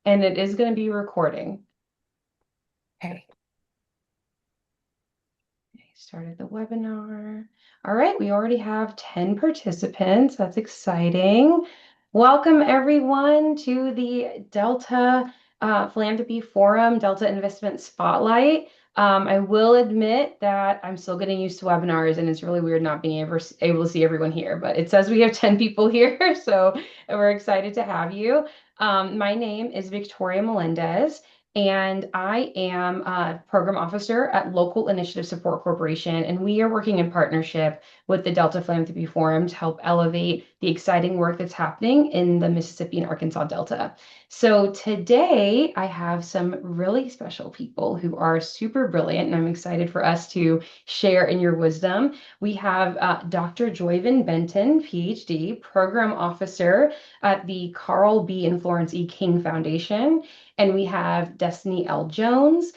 and it is going to be recording. Okay. Started the webinar. All right, we already have 10 participants. That's exciting. Welcome everyone to the Delta Philanthropy Forum, Delta Investment Spotlight. I will admit that I'm still getting used to webinars and it's really weird not being able to see everyone here, but it says we have 10 people here, so we're excited to have you. My name is Victoria Melendez. And I am a program officer at Local Initiative Support Corporation, and we are working in partnership with the Delta Philanthropy Forum to help elevate the exciting work that's happening in the Mississippi and Arkansas Delta. So today I have some really special people who are super brilliant, and I'm excited for us to share in your wisdom. We have Dr. Joyvin Benton, PhD, Program Officer at the Carl B. and Florence E. King Foundation. And we have Destiny L. Jones.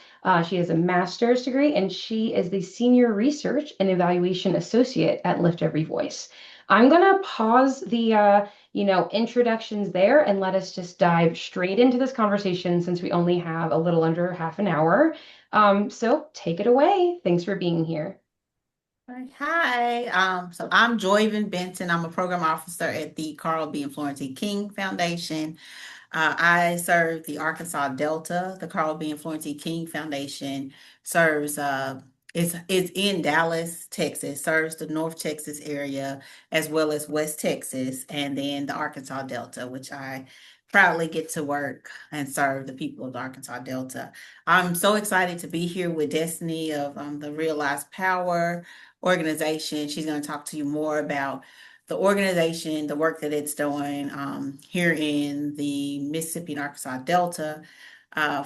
She has a master's degree, and she is the Senior Research and Evaluation Associate at Lift Every Voice. I'm going to pause the introductions there and let us just dive straight into this conversation since we only have a little under half an hour. So take it away. Thanks for being here. Hi. So I'm Joyvin Benton. I'm a program officer at the Carl B. and Florence E. King Foundation. I serve the Arkansas Delta. The Carl B. and Florence E. King Foundation serves it's in Dallas, Texas, serves the North Texas area as well as West Texas, and then the Arkansas Delta, which I proudly get to work and serve the people of the Arkansas Delta. I'm so excited to be here with Destiny of the Realize Power organization. She's going to talk to you more about the organization, the work that it's doing here in the Mississippi and Arkansas Delta. Uh,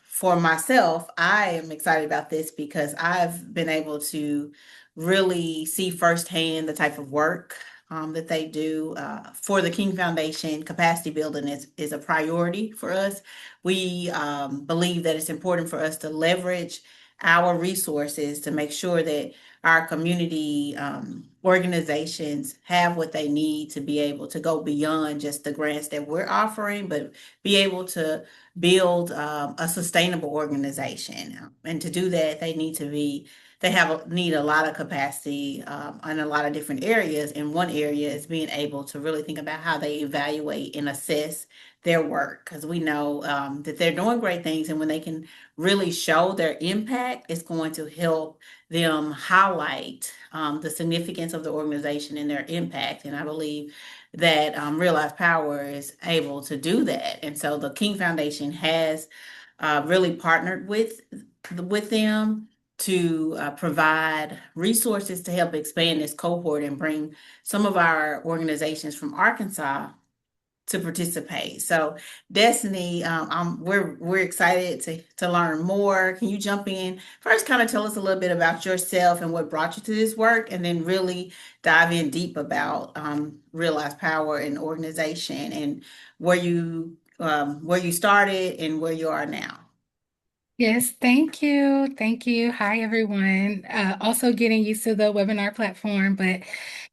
for myself, I am excited about this because I've been able to really see firsthand the type of work that they do for the King Foundation. Capacity building is a priority for us. We believe that it's important for us to leverage our resources to make sure that our community organizations have what they need to be able to go beyond just the grants that we're offering, but be able to build a sustainable organization. And to do that, need a lot of capacity in a lot of different areas. And one area is being able to really think about how they evaluate and assess their work, because we know that they're doing great things, and when they can really show their impact, it's going to help them highlight the significance of the organization and their impact. And I believe that Real Life Power is able to do that. And so the King Foundation has really partnered with them to provide resources to help expand this cohort and bring some of our organizations from Arkansas to participate. So, Destiny, we're excited to learn more. Can you jump in first? Kind of tell us a little bit about yourself and what brought you to this work, and then really dive in deep about Realize Power and organization and where you started and where you are now. Yes, thank you. Thank you. Hi, everyone. Also getting used to the webinar platform, but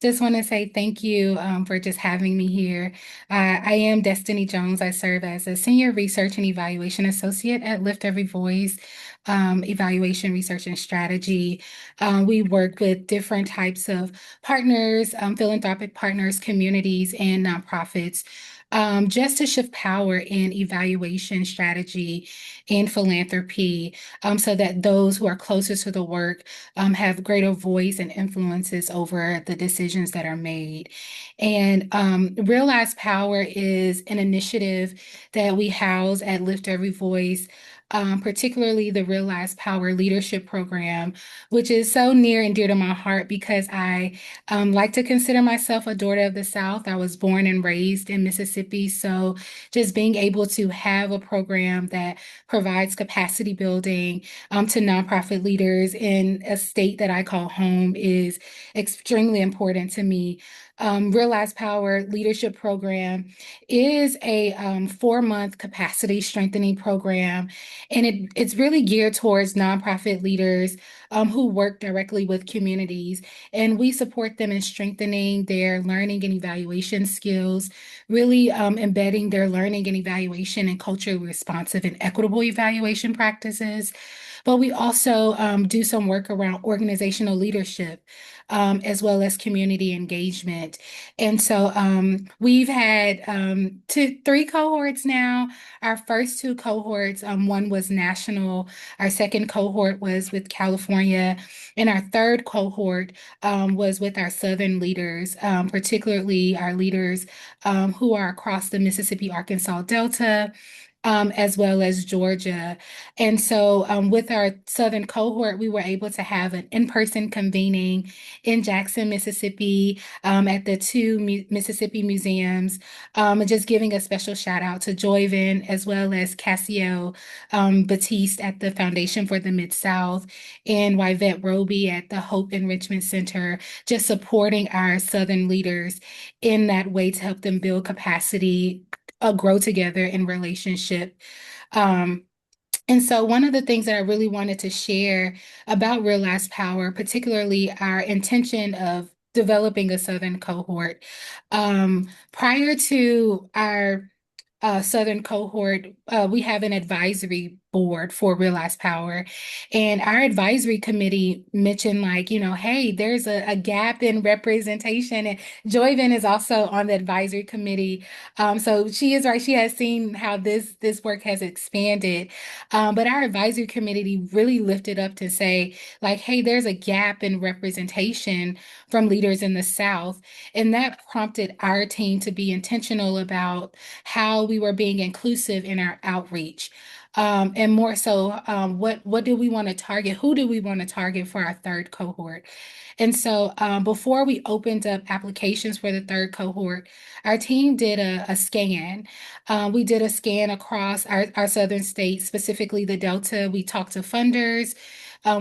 just want to say thank you for just having me here. I am Destiny Jones. I serve as a Senior Research and Evaluation Associate at Lift Every Voice, Evaluation, Research, and Strategy. We work with different types of partners, philanthropic partners, communities, and nonprofits. Just to shift power in evaluation strategy and philanthropy, so that those who are closest to the work have greater voice and influences over the decisions that are made. And Realize Power is an initiative that we house at Lift Every Voice. Particularly the Realize Power Leadership Program, which is so near and dear to my heart because I like to consider myself a daughter of the South. I was born and raised in Mississippi, so just being able to have a program that provides capacity building to nonprofit leaders in a state that I call home is extremely important to me. Realize Power Leadership Program is a 4-month capacity strengthening program, and it's really geared towards nonprofit leaders who work directly with communities. And we support them in strengthening their learning and evaluation skills, really embedding their learning and evaluation and culturally responsive and equitable evaluation practices. But we also do some work around organizational leadership, as well as community engagement. And so we've had 3 cohorts now. Our first 2 cohorts, one was national, our second cohort was with California, and our third cohort was with our Southern leaders, particularly our leaders who are across the Mississippi, Arkansas Delta, as well as Georgia. And so with our Southern cohort, we were able to have an in-person convening in Jackson, Mississippi, at the 2 Mississippi museums, and just giving a special shout out to Joyvin as well as Cassio Batiste at the Foundation for the Mid-South and Yvette Roby at the Hope Enrichment Center, just supporting our Southern leaders in that way to help them build capacity, grow together in relationship. Um, and so one of the things that I really wanted to share about Realize Power, particularly our intention of developing a Southern cohort, prior to our Southern cohort, we have an advisory board for Realize Power. And our advisory committee mentioned, like, hey, there's a gap in representation. And Joyvin is also on the advisory committee. So she is right. She has seen how this work has expanded. But our advisory committee really lifted up to say, like, hey, there's a gap in representation from leaders in the South. And that prompted our team to be intentional about how we were being inclusive in our outreach. And more so, what do we want to target? Who do we want to target for our third cohort? And so before we opened up applications for the third cohort, our team did a scan. We did a scan across our southern states, specifically the Delta. We talked to funders.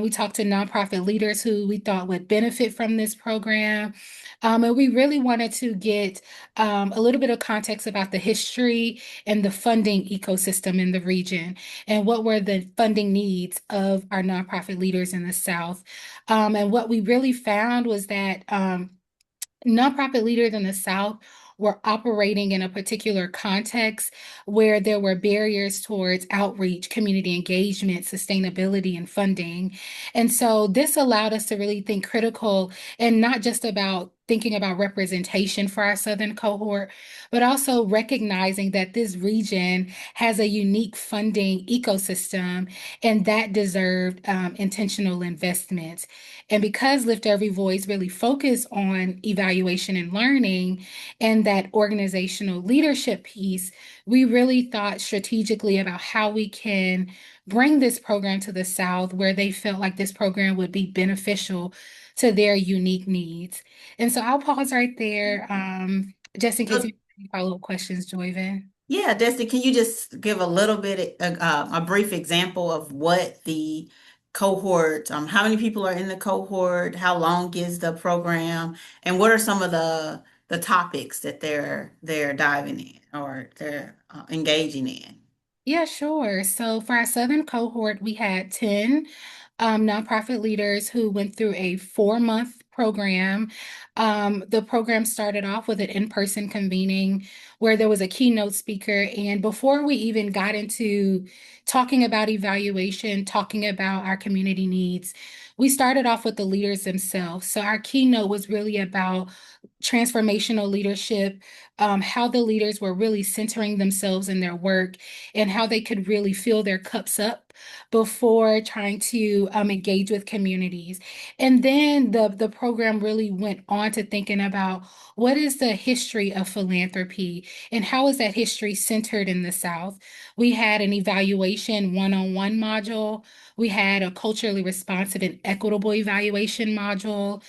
We talked to nonprofit leaders who we thought would benefit from this program. And we really wanted to get a little bit of context about the history and the funding ecosystem in the region and what were the funding needs of our nonprofit leaders in the South. And what we really found was that nonprofit leaders in the South were operating in a particular context where there were barriers towards outreach, community engagement, sustainability, and funding. And so this allowed us to really think critical and not just about thinking about representation for our Southern cohort, but also recognizing that this region has a unique funding ecosystem and that deserved intentional investments. And because Lift Every Voice really focused on evaluation and learning and that organizational leadership piece, we really thought strategically about how we can bring this program to the South where they felt like this program would be beneficial to their unique needs. And so I'll pause right there, just in case you have any follow-up questions, Joyvin. Yeah, Destiny, can you just give a little bit, a brief example of what the cohort, how many people are in the cohort, how long is the program, and what are some of the topics that they're diving in or they're engaging in? Yeah, sure. So for our Southern cohort, we had 10 nonprofit leaders who went through a 4-month program. The program started off with an in-person convening where there was a keynote speaker. And before we even got into talking about evaluation, talking about our community needs, we started off with the leaders themselves. So our keynote was really about transformational leadership, how the leaders were really centering themselves in their work and how they could really fill their cups up before trying to engage with communities. And then the program really went on to thinking about what is the history of philanthropy and how is that history centered in the South. We had an evaluation one-on-one module. We had a culturally responsive and equitable evaluation module.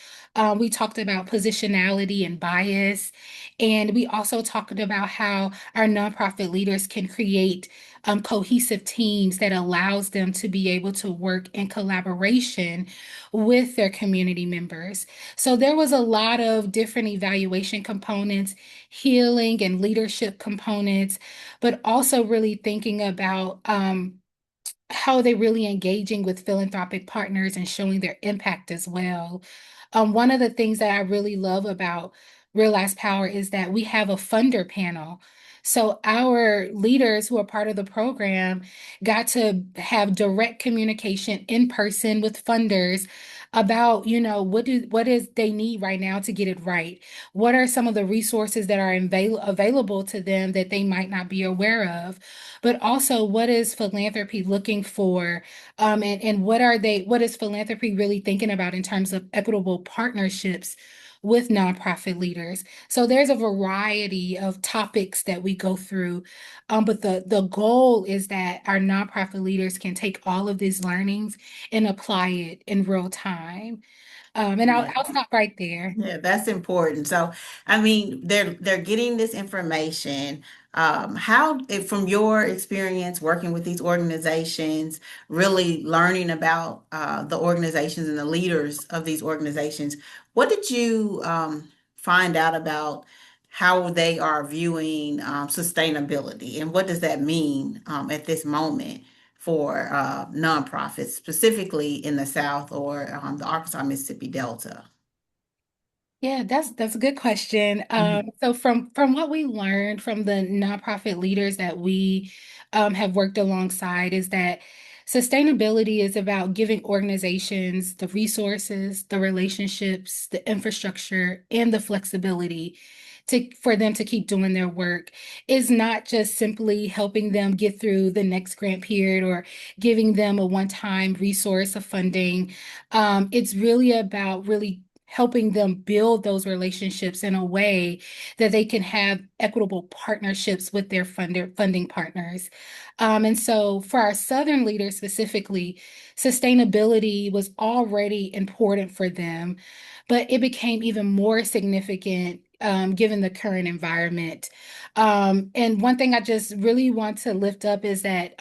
We talked about positionality and bias. And we also talked about how our nonprofit leaders can create cohesive teams that allows them to be able to work in collaboration with their community members. So there was a lot of different evaluation components, healing and leadership components, but also really thinking about how are they really engaging with philanthropic partners and showing their impact as well. One of the things that I really love about Realize Power is that we have a funder panel. So our leaders who are part of the program got to have direct communication in person with funders about, what is they need right now to get it right. What are some of the resources that are available to them that they might not be aware of? But also, what is philanthropy looking for? And what is philanthropy really thinking about in terms of equitable partnerships with nonprofit leaders? So there's a variety of topics that we go through. But the goal is that our nonprofit leaders can take all of these learnings and apply it in real time. And I'll, Yeah. I'll stop right there. Yeah, that's important. So, I mean, they're getting this information. From your experience working with these organizations, really learning about the organizations and the leaders of these organizations, what did you find out about how they are viewing sustainability, and what does that mean at this moment for nonprofits, specifically in the South or the Arkansas Mississippi Delta? Yeah, that's a good question. Mhm. So from what we learned from the nonprofit leaders that we have worked alongside is that sustainability is about giving organizations the resources, the relationships, the infrastructure, and the flexibility for them to keep doing their work. Is not just simply helping them get through the next grant period or giving them a one-time resource of funding. It's really about really helping them build those relationships in a way that they can have equitable partnerships with their funding partners. And so for our Southern leaders specifically, sustainability was already important for them, but it became even more significant given the current environment. And one thing I just really want to lift up is that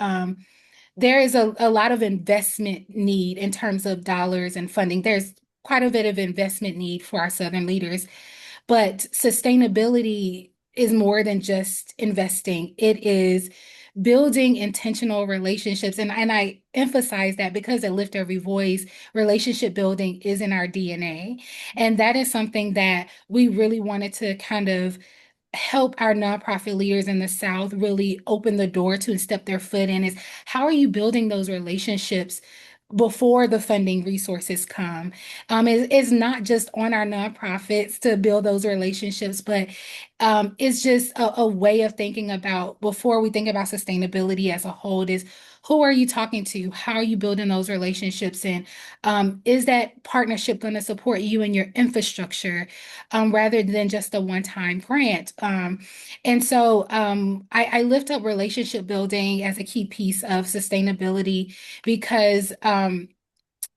there is a lot of investment need in terms of dollars and funding. There's quite a bit of investment need for our Southern leaders, but sustainability is more than just investing. It is building intentional relationships. And I emphasize that because at Lift Every Voice, relationship building is in our DNA. And that is something that we really wanted to kind of help our nonprofit leaders in the South really open the door to and step their foot in is how are you building those relationships before the funding resources come? It's not just on our nonprofits to build those relationships, but it's just a way of thinking about before we think about sustainability as a whole is who are you talking to? How are you building those relationships? And is that partnership going to support you and your infrastructure rather than just a one-time grant? And so I lift up relationship building as a key piece of sustainability because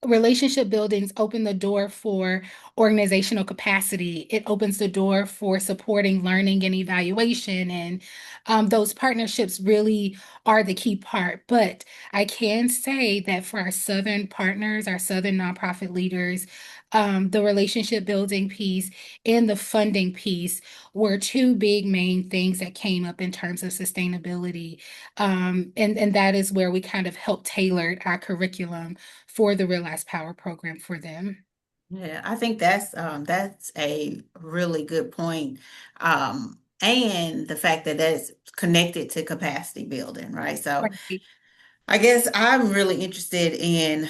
relationship buildings open the door for organizational capacity. It opens the door for supporting learning and evaluation. And those partnerships really are the key part. But I can say that for our Southern partners, our Southern nonprofit leaders, the relationship building piece and the funding piece were two big main things that came up in terms of sustainability. And that is where we kind of helped tailor our curriculum for the Realize Power program for them. Yeah, I think that's a really good point. And the fact that that's connected to capacity building, right? So Right. I guess I'm really interested in,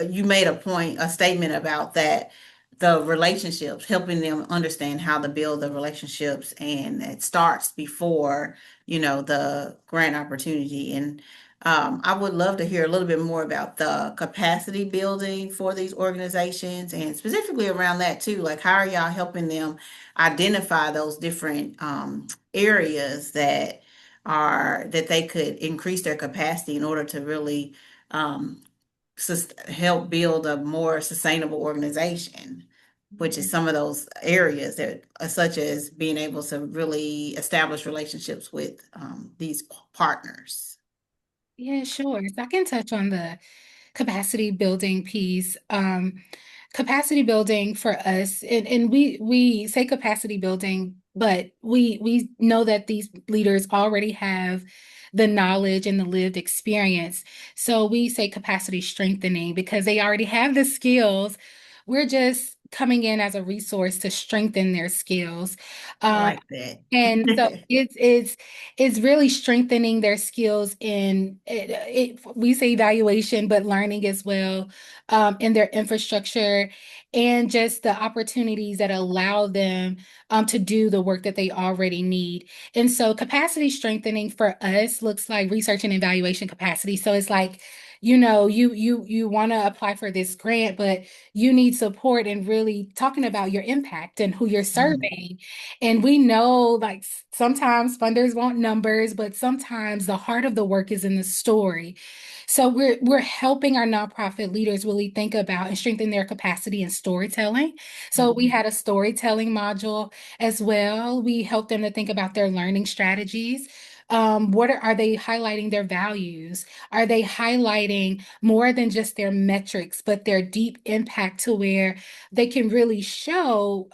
you made a statement about that, the relationships, helping them understand how to build the relationships, and it starts before, the grant opportunity. And I would love to hear a little bit more about the capacity building for these organizations and specifically around that too. Like, how are y'all helping them identify those different areas that they could increase their capacity in order to really help build a more sustainable organization? which is some of those areas that such as being able to really establish relationships with these partners. Yeah, sure. So I can touch on the capacity building piece. Capacity building for us, and we say capacity building, but we know that these leaders already have the knowledge and the lived experience. So we say capacity strengthening because they already have the skills. We're just coming in as a resource to strengthen their skills. I Um, like that. and so it's really strengthening their skills in we say evaluation, but learning as well, in their infrastructure and just the opportunities that allow them to do the work that they already need. And so capacity strengthening for us looks like research and evaluation capacity. So it's like, you want to apply for this grant, but you need support in really talking about your impact and who you're Mhm. serving. And we know like sometimes funders want numbers, but sometimes the heart of the work is in the story. So we're helping our nonprofit leaders really think about and strengthen their capacity in storytelling. So we had a storytelling module as well. We help them to think about their learning strategies. Are they highlighting their values? Are they highlighting more than just their metrics, but their deep impact to where they can really show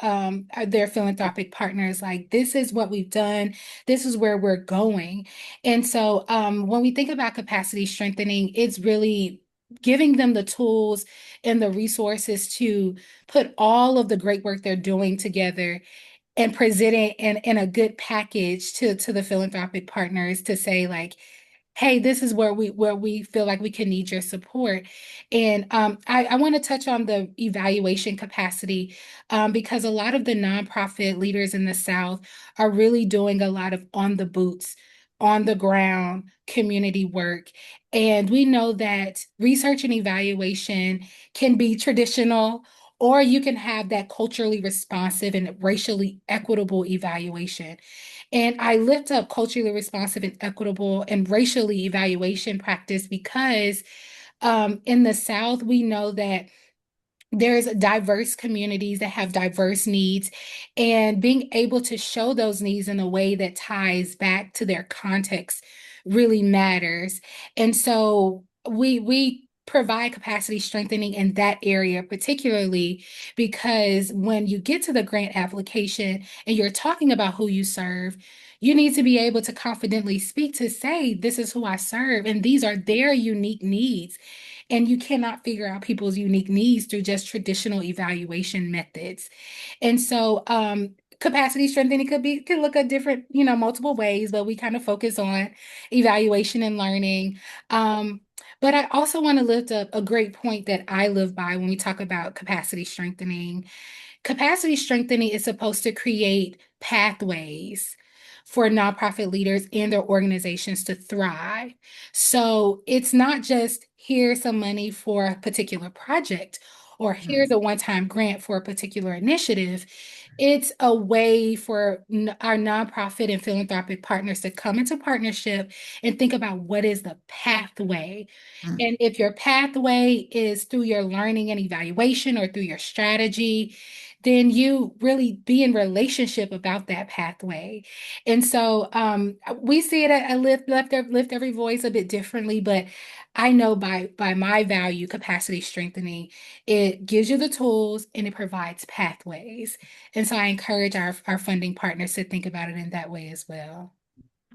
their philanthropic partners, like, this is what we've done, this is where we're going. And so when we think about capacity strengthening, it's really giving them the tools and the resources to put all of the great work they're doing together and present it in a good package to the philanthropic partners to say, like, hey, this is where we feel like we can need your support. And I want to touch on the evaluation capacity, because a lot of the nonprofit leaders in the South are really doing a lot of on the boots, on the ground community work. And we know that research and evaluation can be traditional, or you can have that culturally responsive and racially equitable evaluation. And I lift up culturally responsive and equitable and racially evaluation practice because in the South, we know that there's diverse communities that have diverse needs, and being able to show those needs in a way that ties back to their context really matters. And so we provide capacity strengthening in that area, particularly because when you get to the grant application and you're talking about who you serve, you need to be able to confidently speak to say, this is who I serve, and these are their unique needs. And you cannot figure out people's unique needs through just traditional evaluation methods. And so capacity strengthening could look at different, multiple ways, but we kind of focus on evaluation and learning. But I also want to lift up a great point that I live by when we talk about capacity strengthening. Capacity strengthening is supposed to create pathways for nonprofit leaders and their organizations to thrive. So it's not just here's some money for a particular project or here's a one-time grant for a particular initiative. It's a way for our nonprofit and philanthropic partners to come into partnership and think about what is the pathway. Mhm. And if your pathway is through your learning and evaluation or through your strategy, then you really be in relationship about that pathway. And so we see it at Lift Every Voice a bit differently, but I know by my value, capacity strengthening, it gives you the tools and it provides pathways. And so I encourage our funding partners to think about it in that way as well.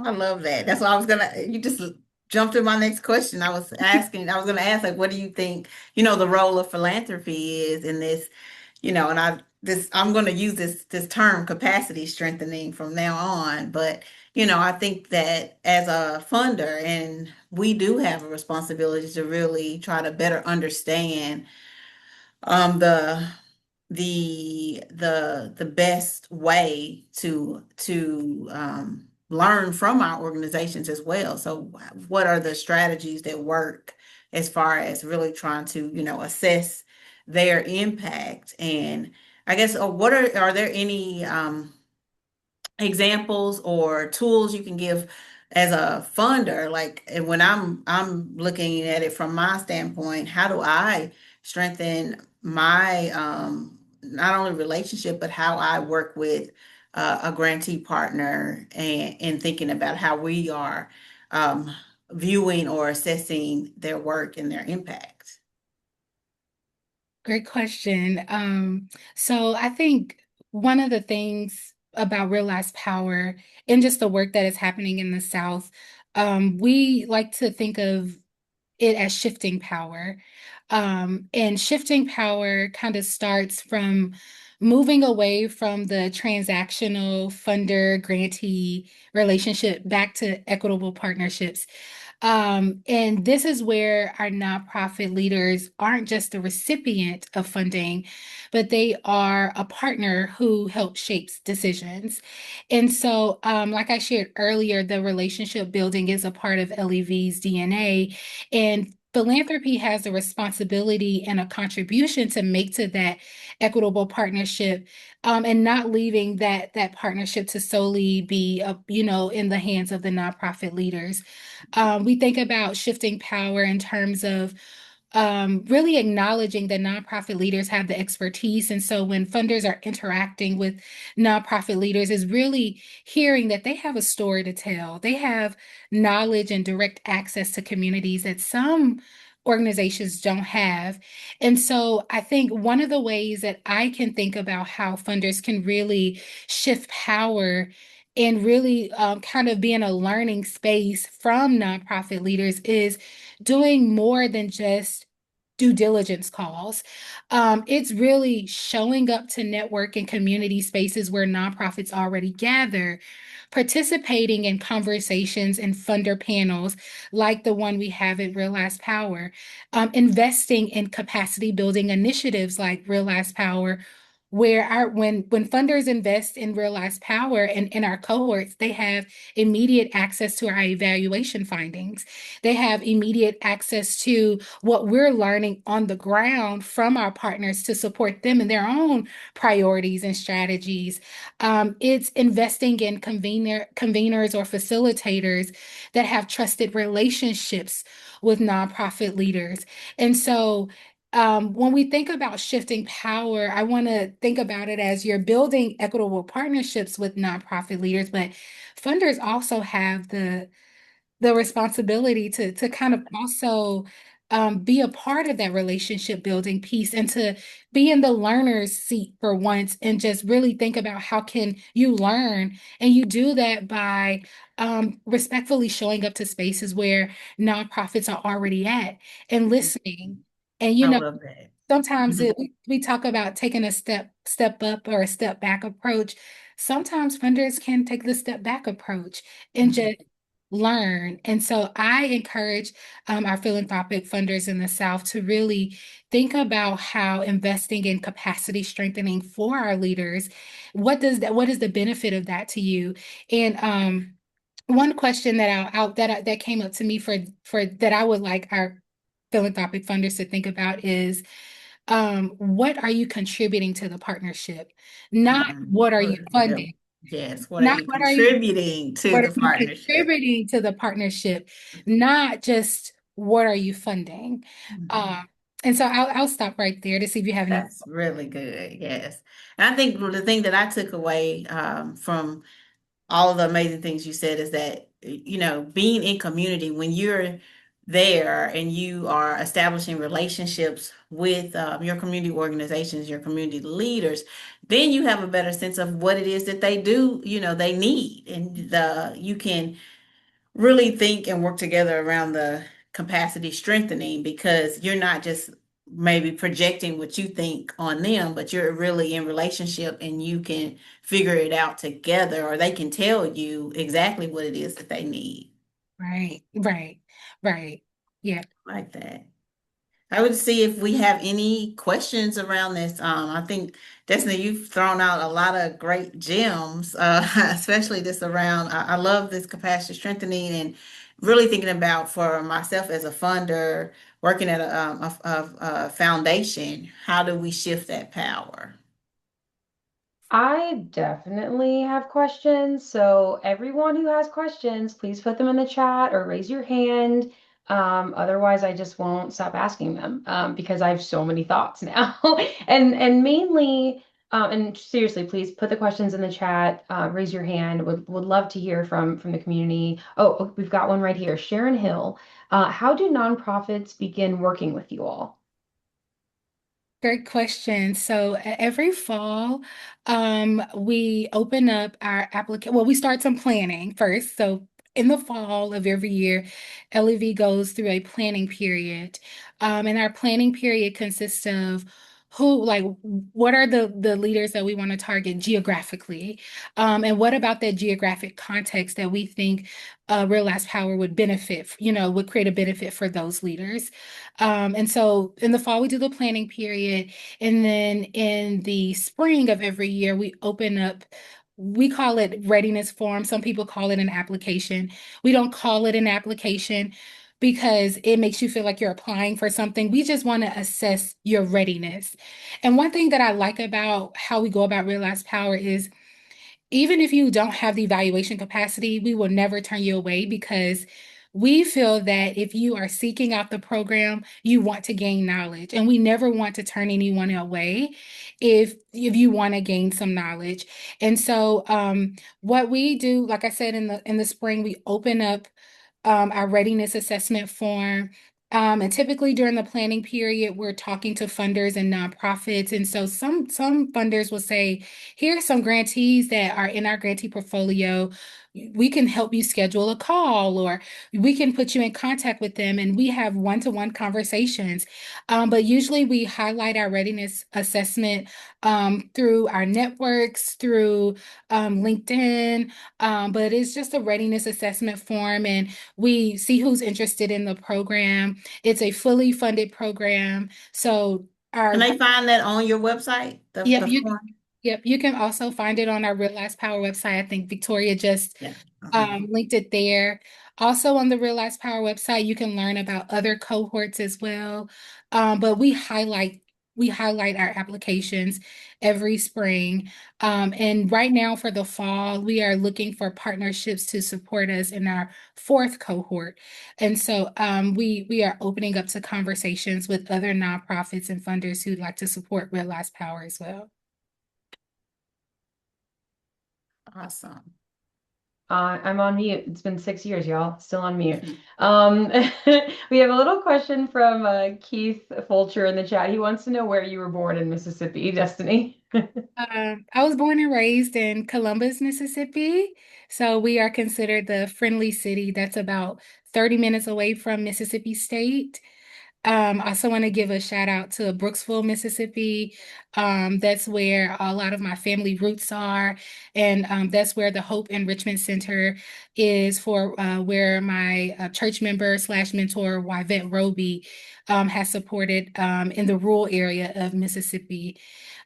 I love that. That's what I was gonna, you just jumped to my next question. I was gonna ask, like, what do you think, the role of philanthropy is in this, and I'm gonna use this term capacity strengthening from now on. But, I think that as a funder, and we do have a responsibility to really try to better understand the the best way to learn from our organizations as well. So what are the strategies that work as far as really trying to, assess their impact? And I guess, what are there any examples or tools you can give as a funder, like, and when I'm looking at it from my standpoint, how do I strengthen my not only relationship, but how I work with a grantee partner and thinking about how we are um, viewing or assessing their work and their impact. Great question. So I think one of the things about realized power and just the work that is happening in the South, we like to think of it as shifting power. And shifting power kind of starts from moving away from the transactional funder grantee relationship back to equitable partnerships. And this is where our nonprofit leaders aren't just the recipient of funding, but they are a partner who helps shapes decisions. And so, like I shared earlier, the relationship building is a part of LEV's DNA. And philanthropy has a responsibility and a contribution to make to that equitable partnership, and not leaving that partnership to solely be, in the hands of the nonprofit leaders. We think about shifting power in terms of really acknowledging that nonprofit leaders have the expertise. And so when funders are interacting with nonprofit leaders, is really hearing that they have a story to tell. They have knowledge and direct access to communities that some organizations don't have. And so I think one of the ways that I can think about how funders can really shift power and really kind of be in a learning space from nonprofit leaders is doing more than just due diligence calls. It's really showing up to network and community spaces where nonprofits already gather, participating in conversations and funder panels like the one we have at Realize Power, investing in capacity building initiatives like Realize Power, where when funders invest in Realize Power and in our cohorts, they have immediate access to our evaluation findings. They have immediate access to what we're learning on the ground from our partners to support them in their own priorities and strategies. It's investing in conveners or facilitators that have trusted relationships with nonprofit leaders. And so when we think about shifting power, I want to think about it as you're building equitable partnerships with nonprofit leaders, but funders also have the responsibility to kind of also be a part of that relationship building piece and to be in the learner's seat for once and just really think about how can you learn. And you do that by respectfully showing up to spaces where nonprofits are already at and listening. And I love that. sometimes Mhm. we talk about taking a step up or a step back approach. Sometimes funders can take the step back approach and Mhm. just learn. And so I encourage our philanthropic funders in the South to really think about how investing in capacity strengthening for our leaders, what is the benefit of that to you? And one question that came up to me for that I would like our philanthropic funders to think about is what are you contributing to the partnership? Not Mhm. what are you funding? Yes, what are Not you contributing to what are the you partnership? contributing to the partnership? Not just what are you funding? Mhm. Um, and so I'll stop right there to see if you have any. That's really good. Yes. And I think the thing that I took away from all of the amazing things you said is that, being in community, when you're there and you are establishing relationships with your community organizations, your community leaders, then you have a better sense of what it is that they do, they need. And you can really think and work together around the capacity strengthening because you're not just maybe projecting what you think on them, but you're really in relationship and you can figure it out together or they can tell you exactly what it is that they need. Right, right, right. Yeah. Like that. I would see if we have any questions around this. I think Destiny, you've thrown out a lot of great gems, especially this around. I love this capacity strengthening and really thinking about for myself as a funder working at a foundation. How do we shift that power? I definitely have questions. So everyone who has questions, please put them in the chat or raise your hand. Otherwise, I just won't stop asking them because I have so many thoughts now. And mainly, and seriously, please put the questions in the chat. Raise your hand. Would love to hear from the community. Oh, we've got one right here. Sharon Hill. How do nonprofits begin working with you all? Great question. So every fall, we open up our application. Well, we start some planning first. So in the fall of every year, LEV goes through a planning period. And our planning period consists of what are the leaders that we want to target geographically? And what about that geographic context that we think Real Last Power would benefit, would create a benefit for those leaders? And so in the fall, we do the planning period. And then in the spring of every year, we open up, we call it readiness form. Some people call it an application. We don't call it an application because it makes you feel like you're applying for something. We just want to assess your readiness. And one thing that I like about how we go about Real Last Power is even if you don't have the evaluation capacity, we will never turn you away because we feel that if you are seeking out the program, you want to gain knowledge, and we never want to turn anyone away if you want to gain some knowledge. And so, what we do, like I said, in the spring, we open up our readiness assessment form. And typically during the planning period, we're talking to funders and nonprofits. And so some funders will say, here's some grantees that are in our grantee portfolio. We can help you schedule a call, or we can put you in contact with them, and we have one-to-one conversations. But usually we highlight our readiness assessment through our networks, through LinkedIn. But it's just a readiness assessment form, and we see who's interested in the program. It's a fully funded program. So Can our they find that on your website, Yep, the form? you can also find it on our Real Last Power website. I think Victoria just Yeah. Okay. linked it there. Also on the Real Last Power website, you can learn about other cohorts as well. But we highlight our applications every spring. And right now for the fall, we are looking for partnerships to support us in our fourth cohort. And so we are opening up to conversations with other nonprofits and funders who'd like to support Real Last Power as well. Awesome. I'm on mute. It's been 6 years, y'all. Still on mute. We have a little question from Keith Fulcher in the chat. He wants to know where you were born in Mississippi, Destiny. I was born and raised in Columbus, Mississippi. So we are considered the friendly city that's about 30 minutes away from Mississippi State. I also want to give a shout out to Brooksville, Mississippi. That's where a lot of my family roots are. And that's where the Hope Enrichment Center is for where my church member slash mentor, Yvette Roby, has supported in the rural area of Mississippi.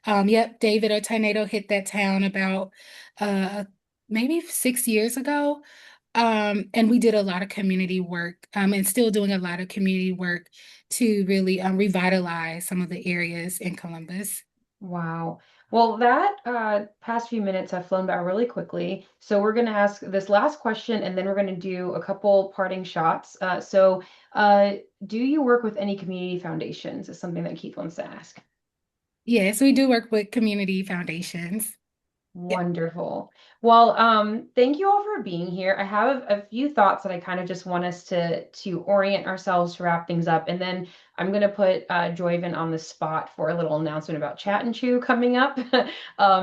Yep, David, a tornado hit that town about maybe 6 years ago. And we did a lot of community work and still doing a lot of community work to really revitalize some of the areas in Columbus. Wow. Well, that past few minutes have flown by really quickly. So we're going to ask this last question, and then we're going to do a couple parting shots. Do you work with any community foundations? Is something that Keith wants to ask. Yes, we do work with community foundations. Yeah. Wonderful. Well, thank you all for being here. I have a few thoughts that I kind of just want us to orient ourselves to wrap things up, and then I'm going to put Joyvin on the spot for a little announcement about Chat and Chew coming up,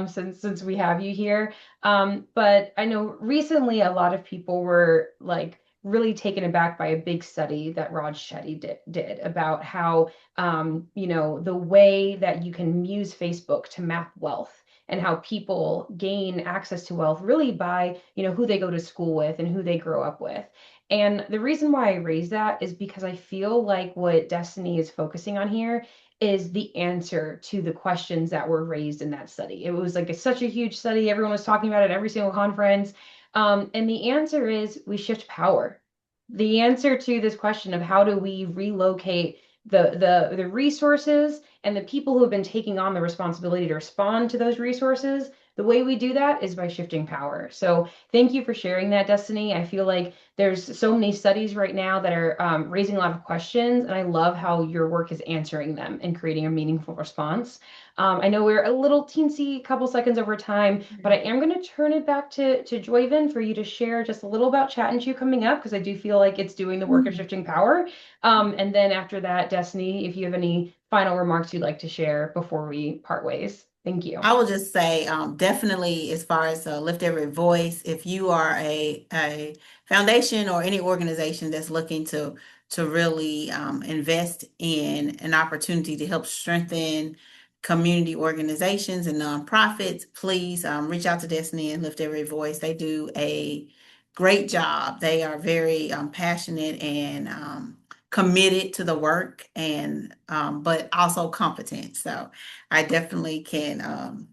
since we have you here. But I know recently a lot of people were like really taken aback by a big study that Raj Shetty did about how the way that you can use Facebook to map wealth and how people gain access to wealth really by, who they go to school with and who they grow up with. And the reason why I raise that is because I feel like what Destiny is focusing on here is the answer to the questions that were raised in that study. It was like such a huge study. Everyone was talking about it at every single conference. And the answer is we shift power. The answer to this question of how do we relocate the resources and the people who have been taking on the responsibility to respond to those resources, the way we do that is by shifting power. So thank you for sharing that, Destiny. I feel like there's so many studies right now that are raising a lot of questions, and I love how your work is answering them and creating a meaningful response. I know we're a little teensy couple seconds over time, but I am going to turn it back to Joyvin for you to share just a little about Chat and Chew coming up, because I do feel like it's doing the work of shifting power. And then after that, Destiny, if you have any final remarks you'd like to share before we part ways. Thank you. I will just say, definitely as far as Lift Every Voice, if you are a foundation or any organization that's looking to really invest in an opportunity to help strengthen community organizations and nonprofits, please reach out to Destiny and Lift Every Voice. They do a great job. They are very passionate and committed to the work, and but also competent. So I definitely can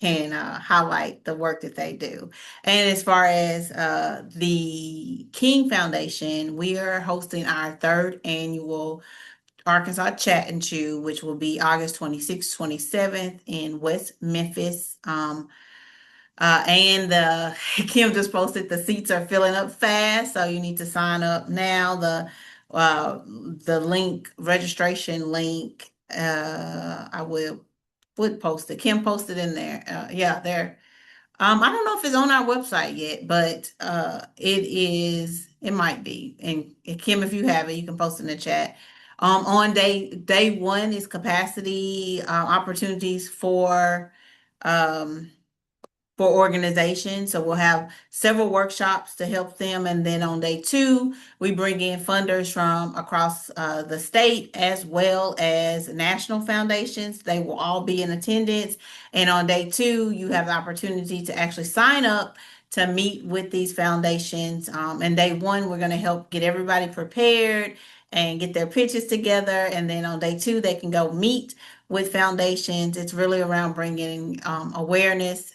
highlight the work that they do. And as far as the King Foundation, we are hosting our third annual Arkansas Chat and Chew, which will be August 26th, 27th in West Memphis. And Kim just posted the seats are filling up fast, so you need to sign up now. The link, registration link, I would post it. Kim posted in there. Yeah, there. I don't know if it's on our website yet, but it might be. And Kim, if you have it, you can post in the chat. On day one is capacity opportunities um for organizations. So we'll have several workshops to help them. And then on day two, we bring in funders from across the state as well as national foundations. They will all be in attendance. And on day two, you have the opportunity to actually sign up to meet with these foundations. And day one, we're going to help get everybody prepared and get their pitches together. And then on day two, they can go meet with foundations. It's really around bringing awareness,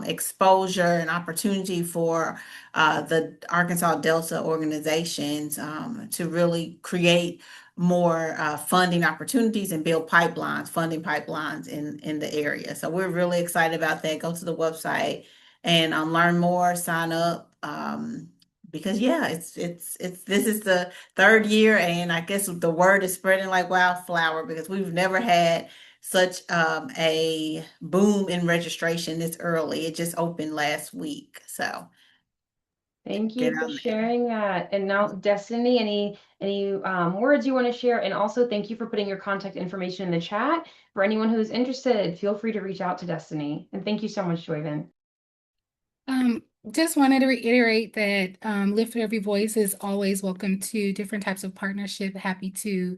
exposure, and opportunity for the Arkansas Delta organizations to really create more funding opportunities and build pipelines, funding pipelines in the area. So we're really excited about that. Go to the website and learn more, sign up. Because yeah, it's this is the third year, and I guess the word is spreading like wildflower because we've never had such a boom in registration this early. It just opened last week, so Thank get you for on there. sharing that. And now, Destiny, any words you want to share? And also, thank you for putting your contact information in the chat. For anyone who's interested, feel free to reach out to Destiny. And thank you so much, Joyvin. Just wanted to reiterate that Lift Every Voice is always welcome to different types of partnership. Happy to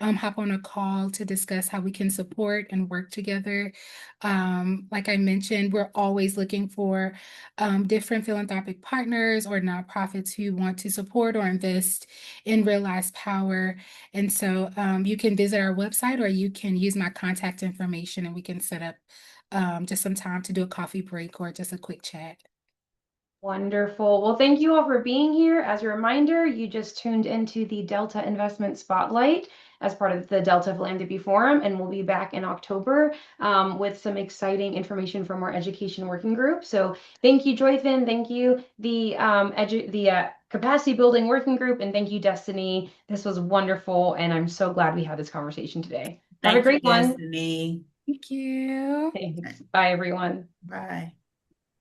hop on a call to discuss how we can support and work together. Like I mentioned, we're always looking for different philanthropic partners or nonprofits who want to support or invest in realized power. And so you can visit our website, or you can use my contact information, and we can set up just some time to do a coffee break or just a quick chat. Wonderful. Well, thank you all for being here. As a reminder, you just tuned into the Delta Investment Spotlight as part of the Delta Philanthropy Forum, and we'll be back in October with some exciting information from our education working group. So thank you, Joyfin. Thank you, the capacity building working group, and thank you, Destiny. This was wonderful, and I'm so glad we had this conversation today. Have a Thank you, great one. Destiny. Thank you. Thanks. Bye, everyone. Bye.